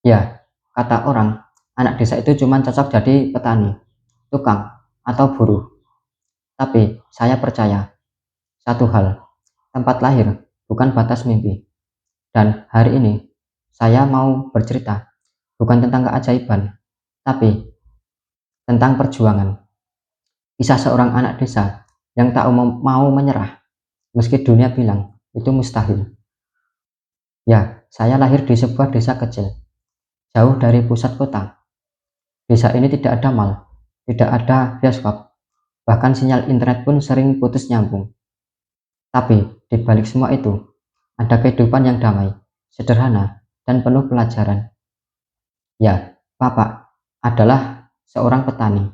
Ya, kata orang, anak desa itu cuma cocok jadi petani, tukang, atau buruh. Tapi saya percaya satu hal, tempat lahir bukan batas mimpi. Dan hari ini saya mau bercerita bukan tentang keajaiban, tapi tentang perjuangan. Kisah seorang anak desa yang tak mau menyerah meski dunia bilang itu mustahil. Ya, saya lahir di sebuah desa kecil, jauh dari pusat kota. Desa ini tidak ada mal, tidak ada bioskop, bahkan sinyal internet pun sering putus nyambung. Tapi di balik semua itu, ada kehidupan yang damai, sederhana, dan penuh pelajaran. Ya, Bapak adalah seorang petani,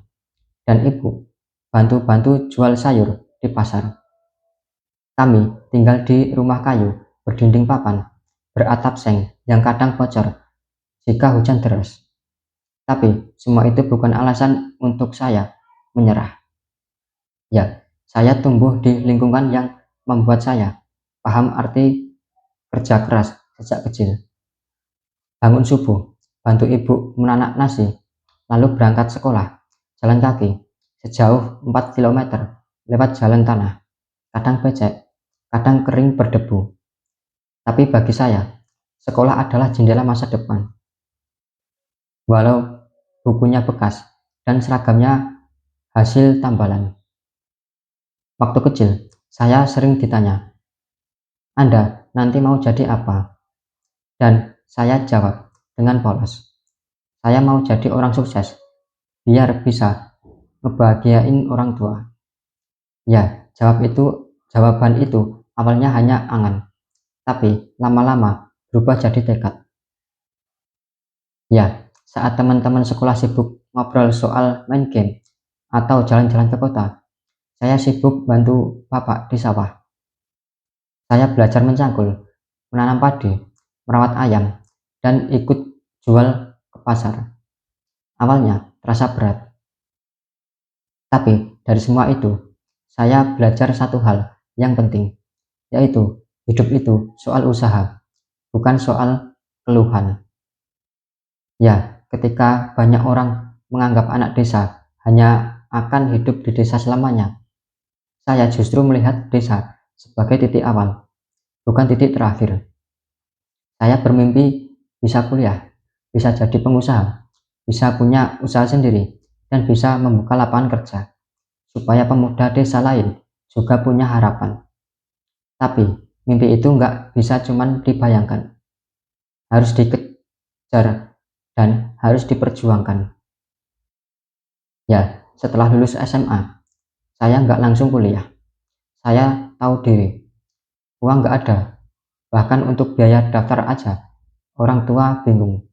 dan Ibu bantu-bantu jual sayur di pasar. Kami tinggal di rumah kayu, berdinding papan, beratap seng yang kadang bocor jika hujan deras. Tapi semua itu bukan alasan untuk saya menyerah. Ya, saya tumbuh di lingkungan yang membuat saya paham arti kerja keras sejak kecil. Bangun subuh, bantu ibu menanak nasi, lalu berangkat sekolah, jalan kaki, sejauh 4 kilometer lewat jalan tanah, kadang becek, kadang kering berdebu. Tapi bagi saya, sekolah adalah jendela masa depan. Walau bukunya bekas dan seragamnya hasil tambalan. Waktu kecil, saya sering ditanya, Anda nanti mau jadi apa? Dan saya jawab dengan polos, saya mau jadi orang sukses, biar bisa ngebahagiain orang tua. Ya, jawaban itu awalnya hanya angan, tapi lama-lama berubah jadi tekad. Ya, saat teman-teman sekolah sibuk ngobrol soal main game atau jalan-jalan ke kota, saya sibuk bantu bapak di sawah. Saya belajar mencangkul, menanam padi, merawat ayam, dan ikut jual ke pasar. Awalnya terasa berat, tapi dari semua itu, saya belajar satu hal yang penting, yaitu hidup itu soal usaha, bukan soal keluhan. Ya, ketika banyak orang menganggap anak desa hanya akan hidup di desa selamanya, saya justru melihat desa sebagai titik awal, bukan titik terakhir. Saya bermimpi bisa kuliah, bisa jadi pengusaha, bisa punya usaha sendiri, dan bisa membuka lapangan kerja, supaya pemuda desa lain juga punya harapan. Tapi mimpi itu nggak bisa cuman dibayangkan, harus dikejar dan harus diperjuangkan. Ya, setelah lulus SMA, saya nggak langsung kuliah. Saya tahu diri, uang nggak ada, bahkan untuk biaya daftar aja, orang tua bingung.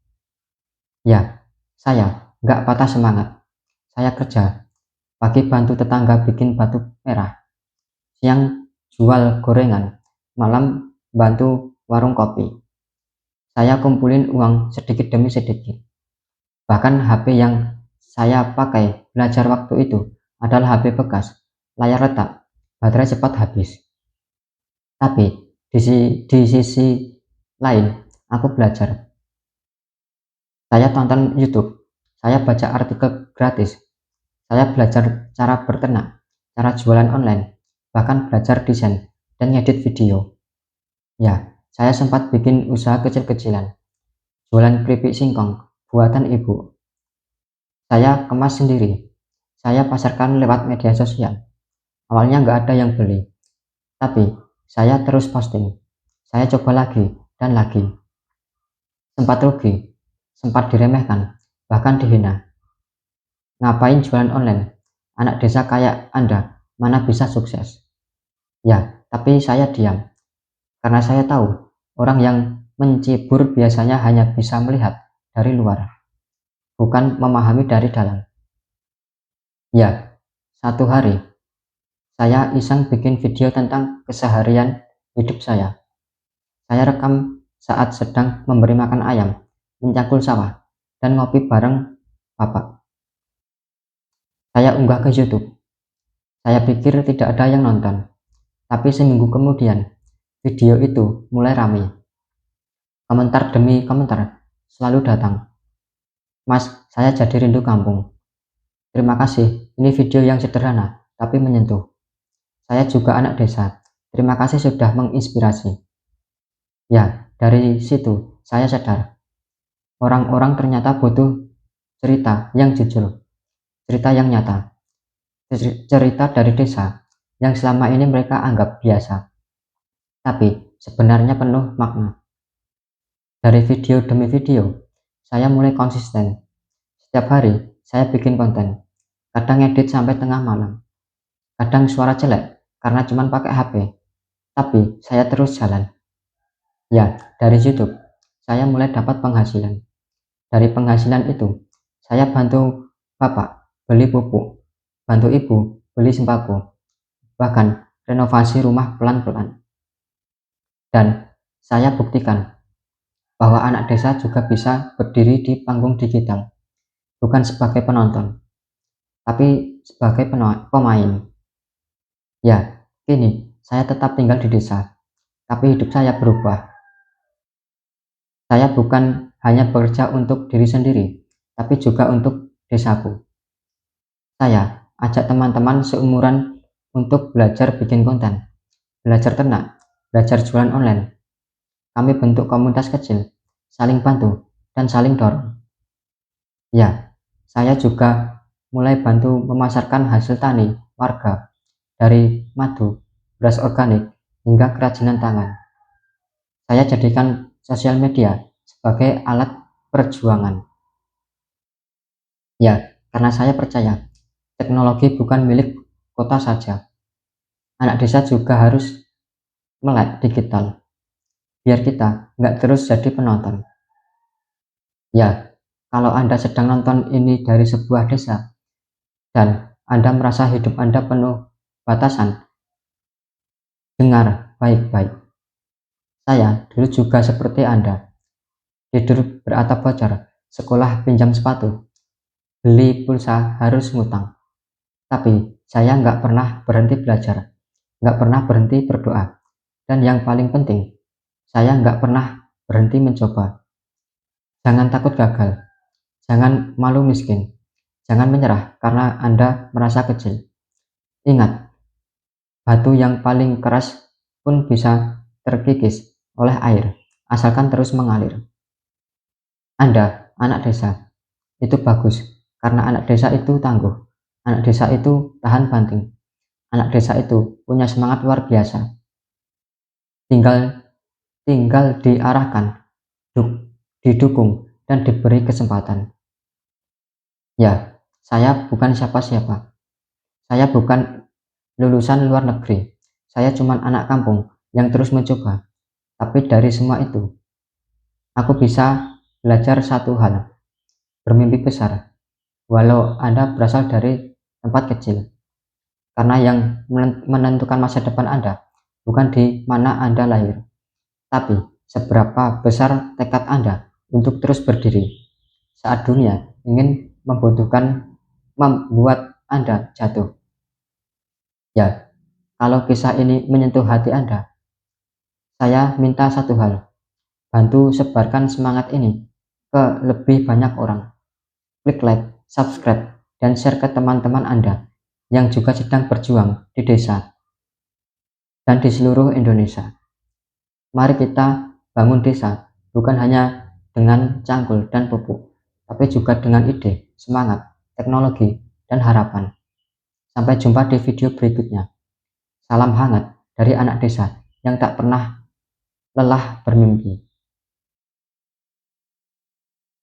Ya, saya nggak patah semangat. Saya kerja, pagi bantu tetangga bikin batu merah, siang jual gorengan, malam bantu warung kopi. Saya kumpulin uang sedikit demi sedikit. Bahkan HP yang saya pakai belajar waktu itu adalah HP bekas, layar retak, baterai cepat habis. Tapi di sisi lain, aku belajar. Saya tonton YouTube, saya baca artikel gratis, saya belajar cara berternak, cara jualan online, bahkan belajar desain dan ngedit video. Ya, saya sempat bikin usaha kecil-kecilan, jualan keripik singkong buatan ibu. Saya kemas sendiri, saya pasarkan lewat media sosial. Awalnya nggak ada yang beli, tapi saya terus posting. Saya coba lagi dan lagi. Sempat rugi, sempat diremehkan, bahkan dihina. Ngapain jualan online? Anak desa kayak Anda, mana bisa sukses? Ya, tapi saya diam. Karena saya tahu, orang yang mencibur biasanya hanya bisa melihat dari luar, bukan memahami dari dalam. Ya, satu hari, saya iseng bikin video tentang keseharian hidup saya. Saya rekam saat sedang memberi makan ayam, mencangkul sawah, dan ngopi bareng bapak. Saya unggah ke YouTube. Saya pikir tidak ada yang nonton, tapi seminggu kemudian, video itu mulai ramai. Komentar demi komentar, selalu datang. Mas, saya jadi rindu kampung. Terima kasih, ini video yang sederhana, tapi menyentuh. Saya juga anak desa. Terima kasih sudah menginspirasi. Ya, dari situ saya sadar, orang-orang ternyata butuh cerita yang jujur, cerita yang nyata, cerita dari desa yang selama ini mereka anggap biasa, tapi sebenarnya penuh makna. Dari video demi video, saya mulai konsisten. Setiap hari, saya bikin konten. Kadang edit sampai tengah malam. Kadang suara jelek, karena cuma pakai HP. Tapi, saya terus jalan. Ya, dari YouTube, saya mulai dapat penghasilan. Dari penghasilan itu, saya bantu bapak beli pupuk, bantu ibu beli sembako, bahkan renovasi rumah pelan-pelan. Dan saya buktikan bahwa anak desa juga bisa berdiri di panggung digital, bukan sebagai penonton, tapi sebagai pemain. Ya, kini saya tetap tinggal di desa, tapi hidup saya berubah. Saya bukan hanya bekerja untuk diri sendiri, tapi juga untuk desaku. Saya ajak teman-teman seumuran untuk belajar bikin konten, belajar ternak, belajar jualan online. Kami bentuk komunitas kecil, saling bantu, dan saling dorong. Ya, saya juga mulai bantu memasarkan hasil tani warga, dari madu, beras organik, hingga kerajinan tangan. Saya jadikan sosial media sebagai alat perjuangan. Ya, karena saya percaya teknologi bukan milik kota saja. Anak desa juga harus melek digital, biar kita nggak terus jadi penonton. Ya, kalau Anda sedang nonton ini dari sebuah desa, dan Anda merasa hidup Anda penuh batasan, dengar baik-baik. Saya dulu juga seperti Anda, tidur beratap bocor, sekolah pinjam sepatu, beli pulsa harus ngutang. Tapi saya nggak pernah berhenti belajar, nggak pernah berhenti berdoa, dan yang paling penting, saya nggak pernah berhenti mencoba. Jangan takut gagal, jangan malu miskin, jangan menyerah karena Anda merasa kecil. Ingat, batu yang paling keras pun bisa terkikis oleh air, asalkan terus mengalir. Anda, anak desa, itu bagus, karena anak desa itu tangguh, anak desa itu tahan banting, anak desa itu punya semangat luar biasa. Tinggal diarahkan, didukung, dan diberi kesempatan. Ya, saya bukan siapa-siapa. Saya bukan lulusan luar negeri. Saya cuma anak kampung yang terus mencoba. Tapi dari semua itu, aku bisa belajar satu hal, bermimpi besar. Walau Anda berasal dari tempat kecil. Karena yang menentukan masa depan Anda bukan di mana Anda lahir, tapi seberapa besar tekad Anda untuk terus berdiri saat dunia ingin membuat Anda jatuh. Ya, kalau kisah ini menyentuh hati Anda, saya minta satu hal, bantu sebarkan semangat ini ke lebih banyak orang. Klik like, subscribe, dan share ke teman-teman Anda yang juga sedang berjuang di desa dan di seluruh Indonesia. Mari kita bangun desa, bukan hanya dengan cangkul dan pupuk, tapi juga dengan ide, semangat, teknologi, dan harapan. Sampai jumpa di video berikutnya. Salam hangat dari anak desa yang tak pernah lelah bermimpi.